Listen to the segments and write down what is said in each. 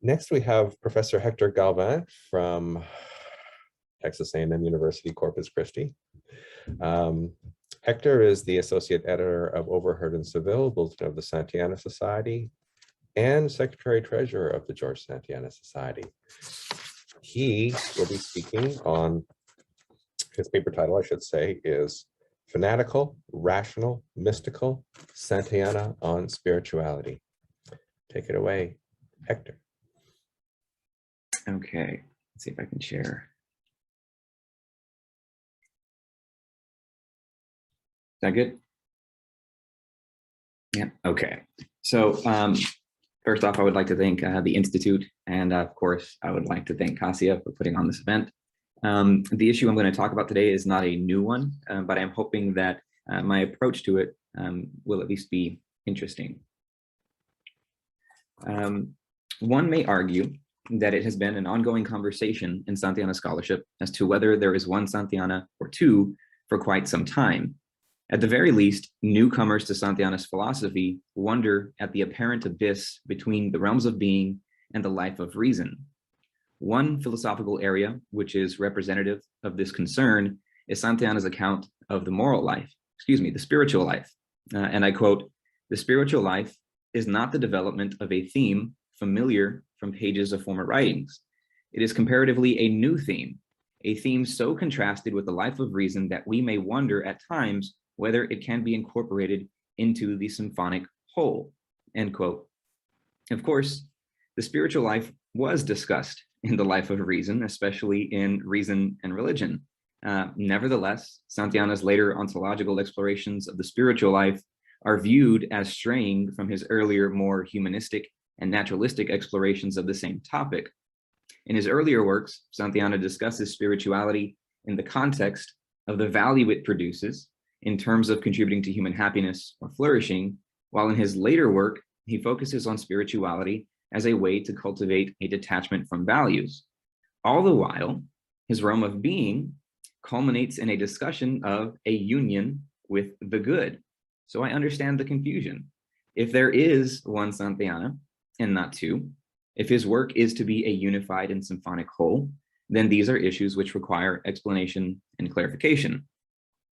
Next, we have Professor Hector Galvan from Texas A&M University, Corpus Christi. Hector is the Associate Editor of Overheard in Seville, Bulletin of the Santayana Society, and Secretary Treasurer of the George Santayana Society. He will be speaking on, his paper title, I should say, is Fanatical, Rational, Mystical, Santayana on Spirituality. Take it away, Hector. Okay, let's see if I can share. Is that good? Yeah, okay. So first off, I would like to thank the Institute, and of course, I would like to thank Kasia for putting on this event. The issue I'm going to talk about today is not a new one, but I'm hoping that my approach to it will at least be interesting. One may argue that it has been an ongoing conversation in Santayana scholarship as to whether there is one Santayana or two for quite some time. At the very least, newcomers to Santayana's philosophy wonder at the apparent abyss between the realms of being and the life of reason. One philosophical area which is representative of this concern is Santayana's account of the moral life, the spiritual life. And I quote, "The spiritual life is not the development of a theme familiar from pages of former writings. It is comparatively a new theme, a theme so contrasted with the life of reason that we may wonder at times whether it can be incorporated into the symphonic whole," end quote. Of course, the spiritual life was discussed in the life of reason, especially in Reason and Religion. Nevertheless, Santayana's later ontological explorations of the spiritual life are viewed as straying from his earlier, more humanistic and naturalistic explorations of the same topic. In his earlier works, Santayana discusses spirituality in the context of the value it produces in terms of contributing to human happiness or flourishing, while in his later work, he focuses on spirituality as a way to cultivate a detachment from values. All the while, his realm of being culminates in a discussion of a union with the good. So I understand the confusion. If there is one Santayana and not two, if his work is to be a unified and symphonic whole, then these are issues which require explanation and clarification.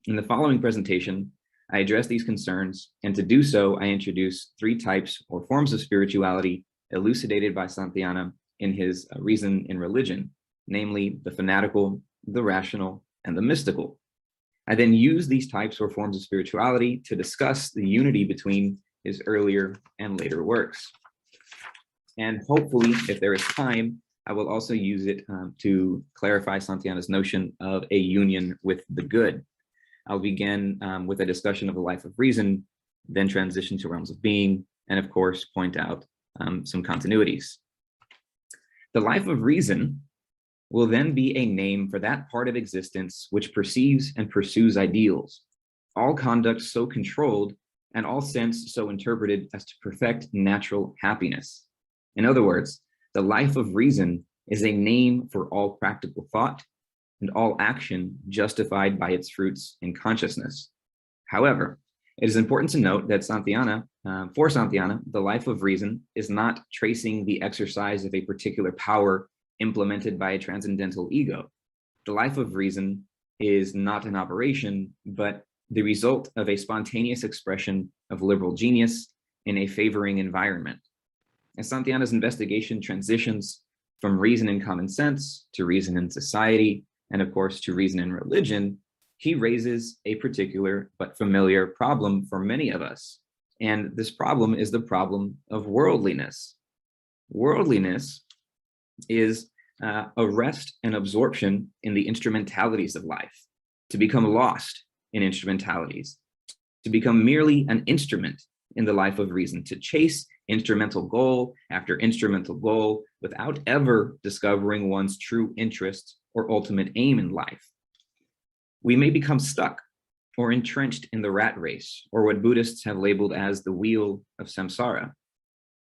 In the following presentation, I address these concerns, and to do so, I introduce three types or forms of spirituality elucidated by Santayana in his Reason in Religion, namely the fanatical, the rational, and the mystical. I then use these types or forms of spirituality to discuss the unity between his earlier and later works. And hopefully, if there is time, I will also use it to clarify Santayana's notion of a union with the good. I'll begin with a discussion of the life of reason, then transition to realms of being, and of course, point out some continuities. The life of reason will then be a name for that part of existence which perceives and pursues ideals, all conduct so controlled and all sense so interpreted as to perfect natural happiness. In other words, the life of reason is a name for all practical thought and all action justified by its fruits in consciousness. However, it is important to note that for Santayana, the life of reason is not tracing the exercise of a particular power implemented by a transcendental ego. The life of reason is not an operation, but the result of a spontaneous expression of liberal genius in a favoring environment. As Santayana's investigation transitions from reason and common sense to reason in society, and of course to reason in religion, he raises a particular but familiar problem for many of us. And this problem is the problem of worldliness. Worldliness is arrest and absorption in the instrumentalities of life, to become lost in instrumentalities, to become merely an instrument in the life of reason, to chase instrumental goal after instrumental goal without ever discovering one's true interest or ultimate aim in life. We may become stuck or entrenched in the rat race, or what Buddhists have labeled as the wheel of samsara.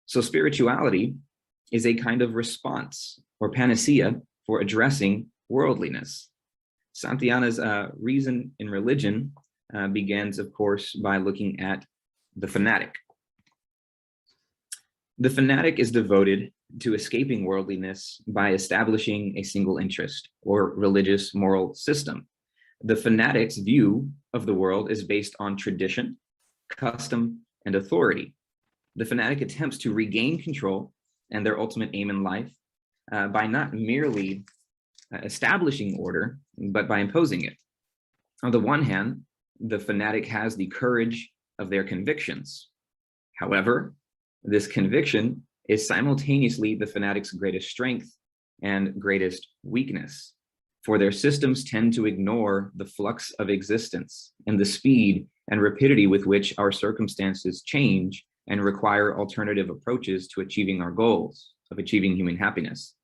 So spirituality is a kind of response or panacea for addressing worldliness. Santayana's Reason in Religion begins, of course, by looking at the fanatic. The fanatic is devoted to escaping worldliness by establishing a single interest or religious moral system. The fanatic's view of the world is based on tradition, custom, and authority. The fanatic attempts to regain control and their ultimate aim in life by not merely establishing order, but by imposing it. On the one hand, the fanatic has the courage of their convictions. However, this conviction is simultaneously the fanatic's greatest strength and greatest weakness, for their systems tend to ignore the flux of existence and the speed and rapidity with which our circumstances change and require alternative approaches to achieving our goals of achieving human happiness.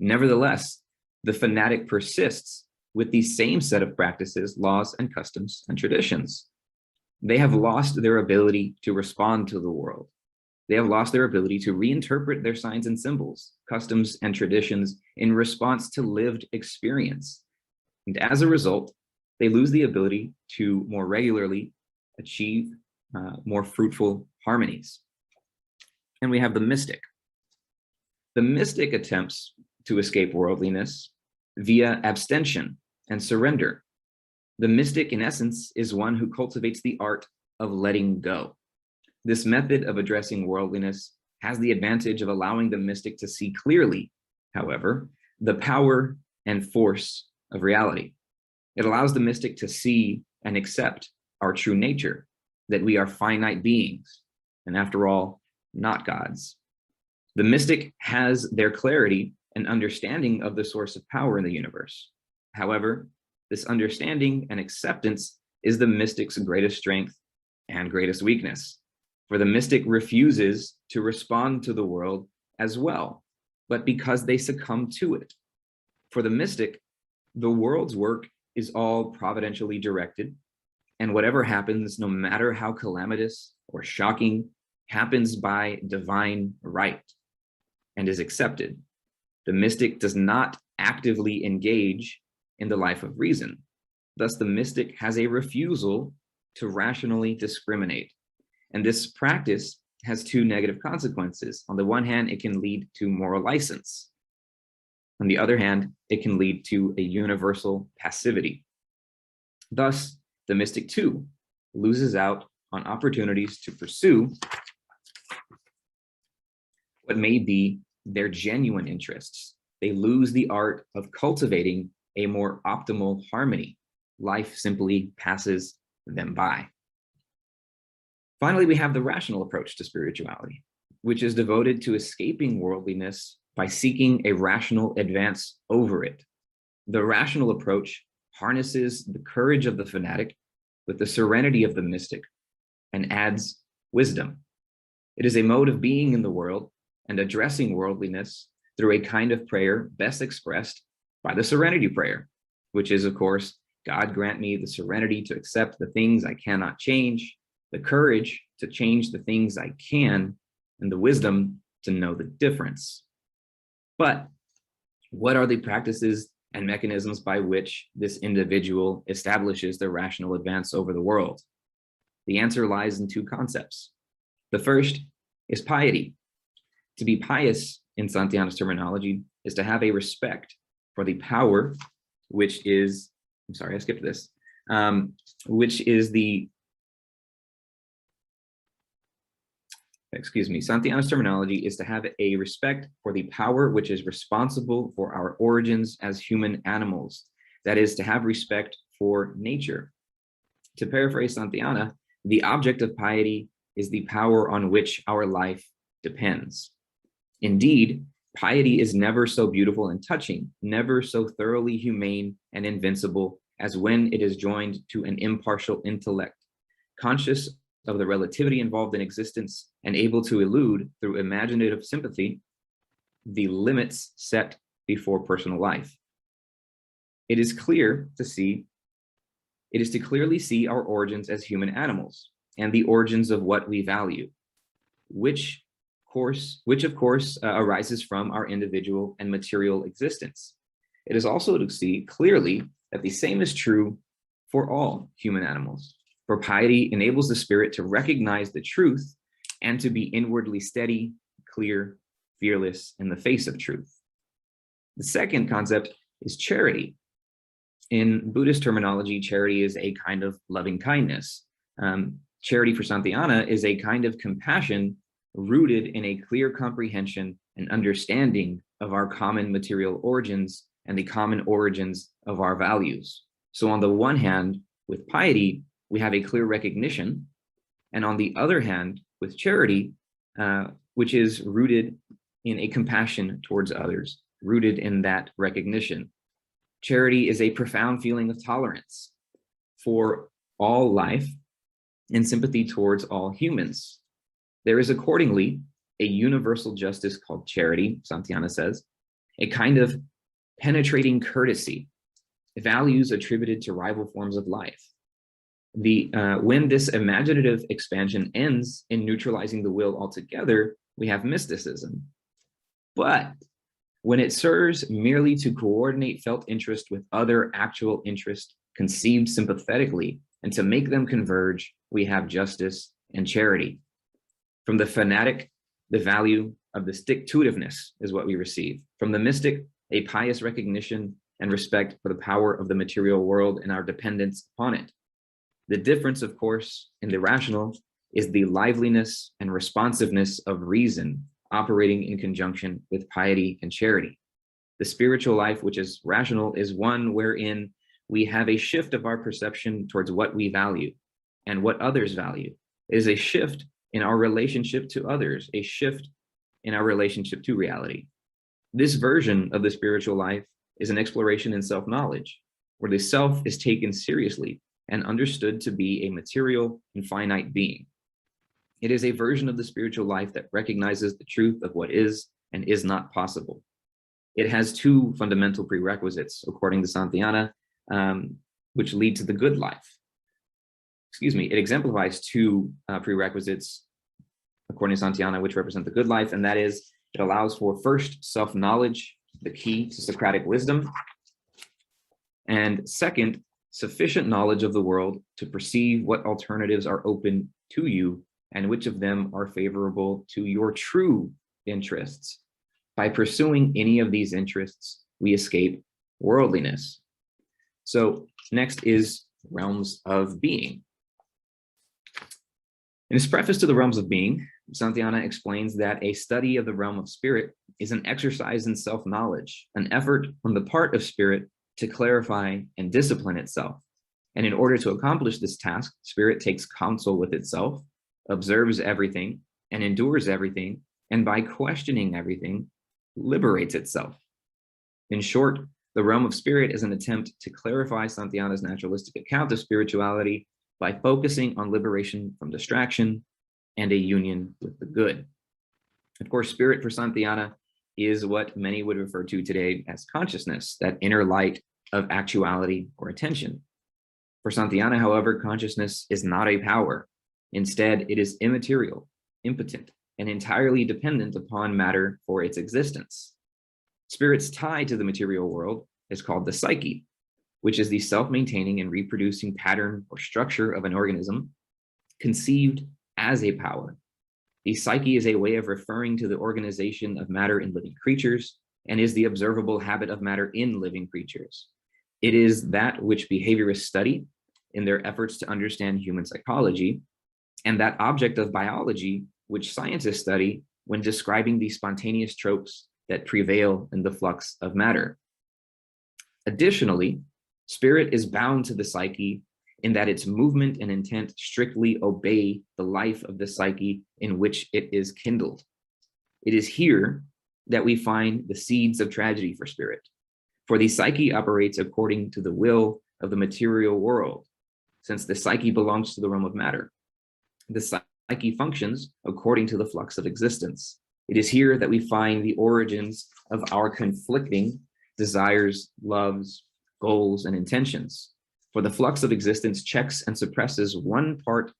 Nevertheless, the fanatic persists with the same set of practices, laws, and customs and traditions. They have lost their ability to respond to the world. They have lost their ability to reinterpret their signs and symbols, customs, and traditions in response to lived experience. And as a result, they lose the ability to more regularly achieve more fruitful harmonies. And we have the mystic. The mystic attempts to escape worldliness via abstention and surrender. The mystic, in essence, is one who cultivates the art of letting go. This method of addressing worldliness has the advantage of allowing the mystic to see clearly, however, the power and force of reality. It allows the mystic to see and accept our true nature, that we are finite beings, and after all, not gods. The mystic has their clarity and understanding of the source of power in the universe. However, this understanding and acceptance is the mystic's greatest strength and greatest weakness. For the mystic refuses to respond to the world as well, but because they succumb to it. For the mystic, the world's work is all providentially directed, and whatever happens, no matter how calamitous or shocking, happens by divine right and is accepted. The mystic does not actively engage in the life of reason. Thus, the mystic has a refusal to rationally discriminate. And this practice has two negative consequences. On the one hand, it can lead to moral license. On the other hand, it can lead to a universal passivity. Thus, the mystic too loses out on opportunities to pursue what may be their genuine interests. They lose the art of cultivating a more optimal harmony. Life simply passes them by. Finally, we have the rational approach to spirituality, which is devoted to escaping worldliness by seeking a rational advance over it. The rational approach harnesses the courage of the fanatic with the serenity of the mystic and adds wisdom. It is a mode of being in the world and addressing worldliness through a kind of prayer best expressed by the serenity prayer, which is, of course, God grant me the serenity to accept the things I cannot change, the courage to change the things I can, and the wisdom to know the difference. But what are the practices and mechanisms by which this individual establishes their rational advance over the world? The answer lies in two concepts. The first is piety. To be pious in Santayana's terminology is to have a respect for the power, which is, I'm sorry, I skipped this, Santayana's terminology is to have a respect for the power which is responsible for our origins as human animals. That is, to have respect for nature. To paraphrase Santayana, the object of piety is the power on which our life depends. Indeed, piety is never so beautiful and touching, never so thoroughly humane and invincible as when it is joined to an impartial intellect, conscious of the relativity involved in existence and able to elude through imaginative sympathy the limits set before personal life. It is to clearly see our origins as human animals and the origins of what we value, which of course arises from our individual and material existence. It is also to see clearly that the same is true for all human animals. For piety enables the spirit to recognize the truth and to be inwardly steady, clear, fearless in the face of truth. The second concept is charity. In Buddhist terminology, charity is a kind of loving kindness. Charity for Santayana is a kind of compassion rooted in a clear comprehension and understanding of our common material origins and the common origins of our values. So on the one hand, with piety, we have a clear recognition, and on the other hand, with charity, which is rooted in a compassion towards others, rooted in that recognition. Charity is a profound feeling of tolerance for all life and sympathy towards all humans. There is accordingly a universal justice called charity, Santayana says, a kind of penetrating courtesy, values attributed to rival forms of life. When this imaginative expansion ends in neutralizing the will altogether, we have mysticism. But when it serves merely to coordinate felt interest with other actual interest conceived sympathetically and to make them converge, we have justice and charity. From the fanatic, the value of the stick-to-itiveness is what we receive. From the mystic, a pious recognition and respect for the power of the material world and our dependence upon it. The difference, of course, in the rational is the liveliness and responsiveness of reason operating in conjunction with piety and charity. The spiritual life, which is rational, is one wherein we have a shift of our perception towards what we value and what others value. It is a shift in our relationship to others, a shift in our relationship to reality. This version of the spiritual life is an exploration in self-knowledge, where the self is taken seriously and understood to be a material and finite being. It is a version of the spiritual life that recognizes the truth of what is and is not possible. It has two fundamental prerequisites, according to Santayana, which lead to the good life. It exemplifies two prerequisites, according to Santayana, which represent the good life, and that is, it allows for first, self-knowledge, the key to Socratic wisdom, and second, sufficient knowledge of the world to perceive what alternatives are open to you and which of them are favorable to your true interests. By pursuing any of these interests, we escape worldliness. So next is realms of being. In his preface to the realms of being, Santayana explains that a study of the realm of spirit is an exercise in self-knowledge, an effort on the part of spirit to clarify and discipline itself. And in order to accomplish this task, spirit takes counsel with itself, observes everything, and endures everything, and by questioning everything, liberates itself. In short, the realm of spirit is an attempt to clarify Santayana's naturalistic account of spirituality by focusing on liberation from distraction and a union with the good. Of course, spirit for Santayana is what many would refer to today as consciousness, that inner light of actuality or attention. For Santayana, however, consciousness is not a power. Instead, it is immaterial, impotent, and entirely dependent upon matter for its existence. Spirit's tie to the material world is called the psyche, which is the self-maintaining and reproducing pattern or structure of an organism conceived as a power. The psyche is a way of referring to the organization of matter in living creatures and is the observable habit of matter in living creatures. It is that which behaviorists study in their efforts to understand human psychology, and that object of biology which scientists study when describing the spontaneous tropes that prevail in the flux of matter. Additionally, spirit is bound to the psyche in that its movement and intent strictly obey the life of the psyche in which it is kindled. It is here that we find the seeds of tragedy for spirit, for the psyche operates according to the will of the material world, since the psyche belongs to the realm of matter. The psyche functions according to the flux of existence. It is here that we find the origins of our conflicting desires, loves, goals, and intentions. For the flux of existence checks and suppresses one part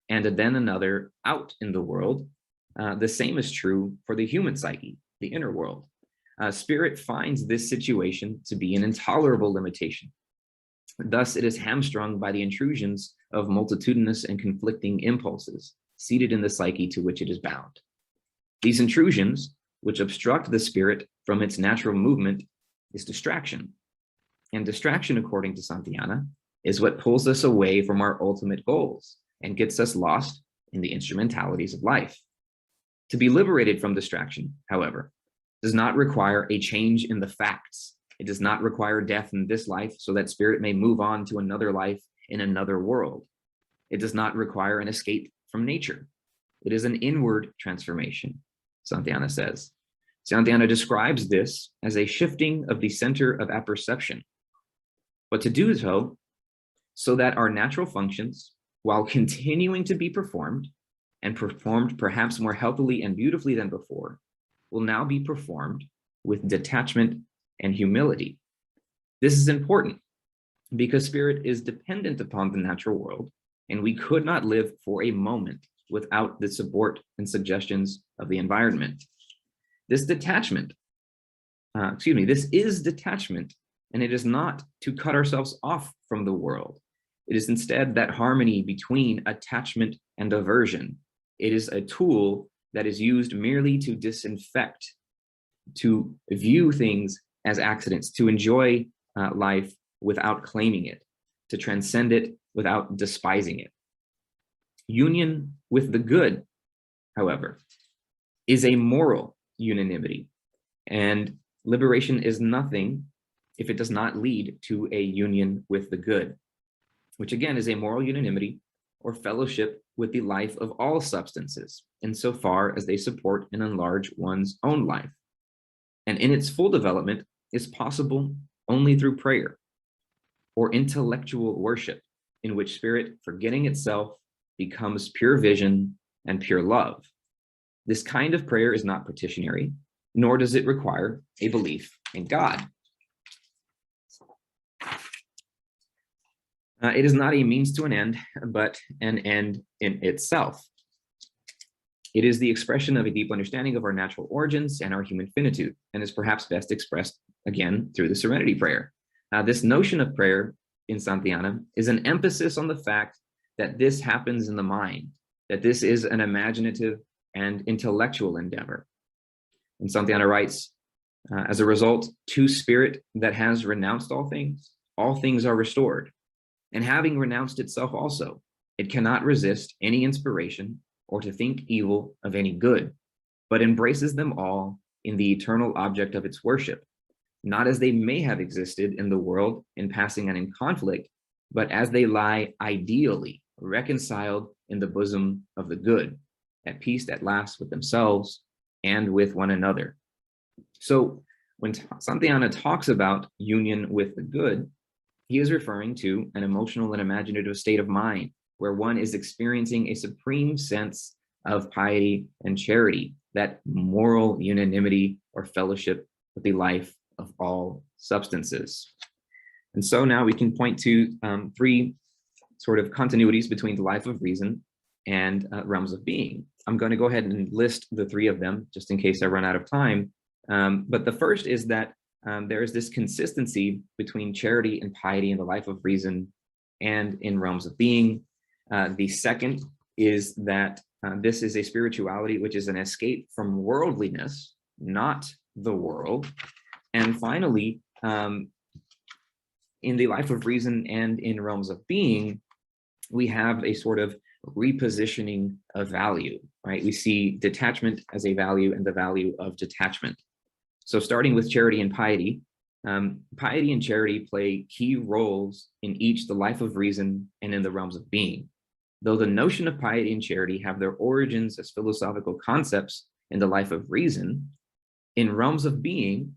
and then another out in the world. The same is true for the human psyche, the inner world. Spirit finds this situation to be an intolerable limitation. Thus, it is hamstrung by the intrusions of multitudinous and conflicting impulses seated in the psyche to which it is bound. These intrusions, which obstruct the spirit from its natural movement, is distraction. And distraction, according to Santayana, is what pulls us away from our ultimate goals and gets us lost in the instrumentalities of life. To be liberated from distraction, however, does not require a change in the facts. It does not require death in this life so that spirit may move on to another life in another world. It does not require an escape from nature. It is an inward transformation, Santayana says. Santayana describes this as a shifting of the center of apperception, but to do so that our natural functions, while continuing to be performed, and performed perhaps more healthily and beautifully than before, will now be performed with detachment and humility. This is important because spirit is dependent upon the natural world, and we could not live for a moment without the support and suggestions of the environment. This is detachment, and it is not to cut ourselves off from the world. It is instead that harmony between attachment and aversion. It is a tool that is used merely to disinfect, to view things as accidents, to enjoy life without claiming it, to transcend it without despising it. Union with the good, however, is a moral unanimity, and liberation is nothing if it does not lead to a union with the good, which again is a moral unanimity or fellowship with the life of all substances, insofar as they support and enlarge one's own life. And in its full development is possible only through prayer or intellectual worship, in which spirit, forgetting itself, becomes pure vision and pure love. This kind of prayer is not petitionary, nor does it require a belief in God. It is not a means to an end, but an end in itself. It is the expression of a deep understanding of our natural origins and our human finitude, and is perhaps best expressed, again, through the Serenity Prayer. This notion of prayer in Santayana is an emphasis on the fact that this happens in the mind, that this is an imaginative and intellectual endeavor. And Santayana writes, as a result, to spirit that has renounced all things are restored. And having renounced itself also, it cannot resist any inspiration or to think evil of any good, but embraces them all in the eternal object of its worship, not as they may have existed in the world in passing and in conflict, but as they lie ideally reconciled in the bosom of the good, at peace at last with themselves and with one another. So when Santayana talks about union with the good, he is referring to an emotional and imaginative state of mind where one is experiencing a supreme sense of piety and charity, that moral unanimity or fellowship with the life of all substances. And so now we can point to three sort of continuities between the life of reason and realms of being. I'm going to go ahead and list the three of them just in case I run out of time. But the first is that there is this consistency between charity and piety in the life of reason and in realms of being. The second is that this is a spirituality which is an escape from worldliness, not the world. And finally, in the life of reason and in realms of being, we have a sort of repositioning of value, right? We see detachment as a value and the value of detachment. So starting with charity and piety, piety and charity play key roles in each the life of reason and in the realms of being. Though the notion of piety and charity have their origins as philosophical concepts in the life of reason, in realms of being,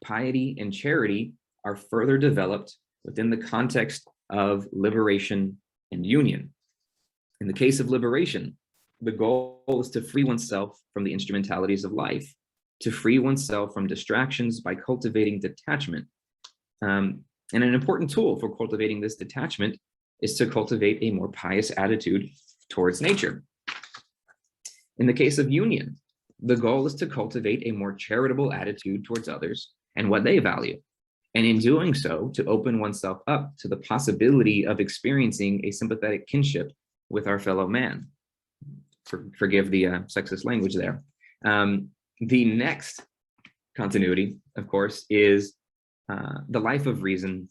piety and charity are further developed within the context of liberation and union. In the case of liberation, the goal is to free oneself from the instrumentalities of life, to free oneself from distractions by cultivating detachment. And an important tool for cultivating this detachment is to cultivate a more pious attitude towards nature. In the case of union, the goal is to cultivate a more charitable attitude towards others and what they value. And in doing so, to open oneself up to the possibility of experiencing a sympathetic kinship with our fellow man. Forgive the sexist language there. The next continuity, of course, is the life of reason.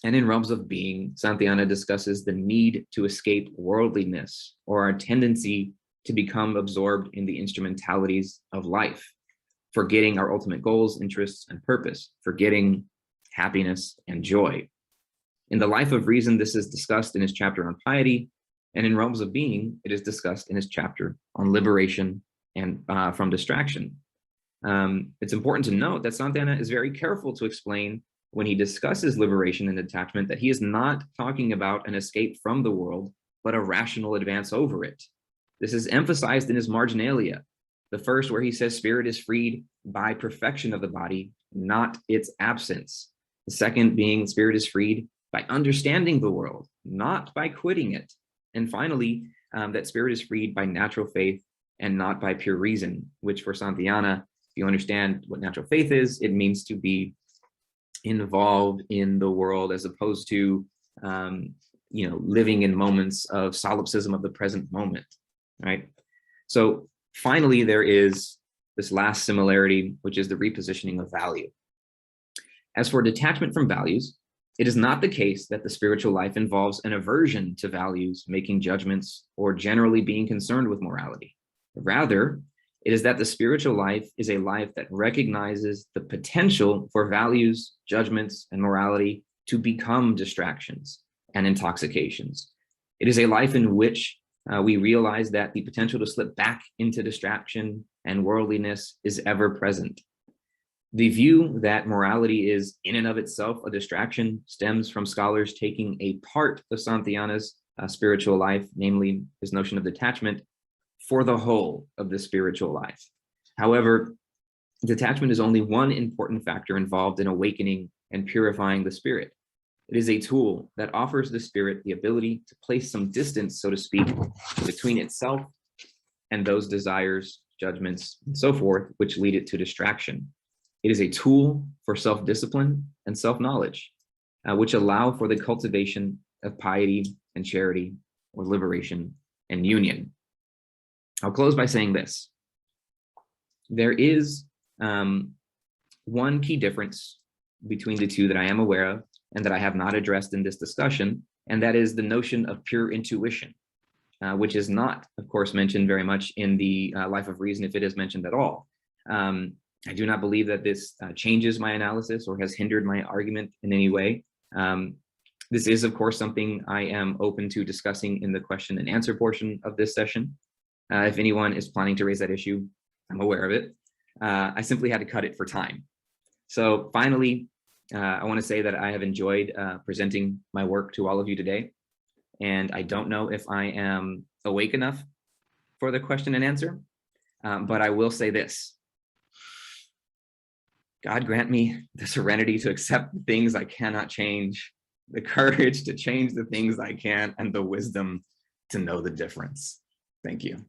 And in realms of being, Santayana discusses the need to escape worldliness, or our tendency to become absorbed in the instrumentalities of life, forgetting our ultimate goals, interests, and purpose, forgetting happiness and joy. In the life of reason, this is discussed in his chapter on piety, and in realms of being, it is discussed in his chapter on liberation and from distraction. It's important to note that Santayana is very careful to explain when he discusses liberation and detachment that he is not talking about an escape from the world, but a rational advance over it. This is emphasized in his marginalia. The first, where he says spirit is freed by perfection of the body, not its absence. The second being spirit is freed by understanding the world, not by quitting it. And finally, that spirit is freed by natural faith and not by pure reason, which for Santayana, if you understand what natural faith is, it means to be involved in the world as opposed to living in moments of solipsism of the present moment, right? So finally, there is this last similarity, which is the repositioning of value. As for detachment from values, it is not the case that the spiritual life involves an aversion to values, making judgments, or generally being concerned with morality. Rather, it is that the spiritual life is a life that recognizes the potential for values, judgments, and morality to become distractions and intoxications. It is a life in which we realize that the potential to slip back into distraction and worldliness is ever present. The view that morality is in and of itself a distraction stems from scholars taking a part of Santayana's spiritual life, namely his notion of detachment, for the whole of the spiritual life. However, detachment is only one important factor involved in awakening and purifying the spirit. It is a tool that offers the spirit the ability to place some distance, so to speak, between itself and those desires, judgments, and so forth, which lead it to distraction. It is a tool for self-discipline and self-knowledge, which allow for the cultivation of piety and charity, or liberation and union. I'll close by saying this. There is one key difference between the two that I am aware of and that I have not addressed in this discussion, and that is the notion of pure intuition, which is not, of course, mentioned very much in the Life of Reason, if it is mentioned at all. I do not believe that this changes my analysis or has hindered my argument in any way. This is, of course, something I am open to discussing in the question and answer portion of this session. If anyone is planning to raise that issue, I'm aware of it. I simply had to cut it for time. So finally, I want to say that I have enjoyed presenting my work to all of you today. And I don't know if I am awake enough for the question and answer, but I will say this. God grant me the serenity to accept the things I cannot change, the courage to change the things I can, and the wisdom to know the difference. Thank you.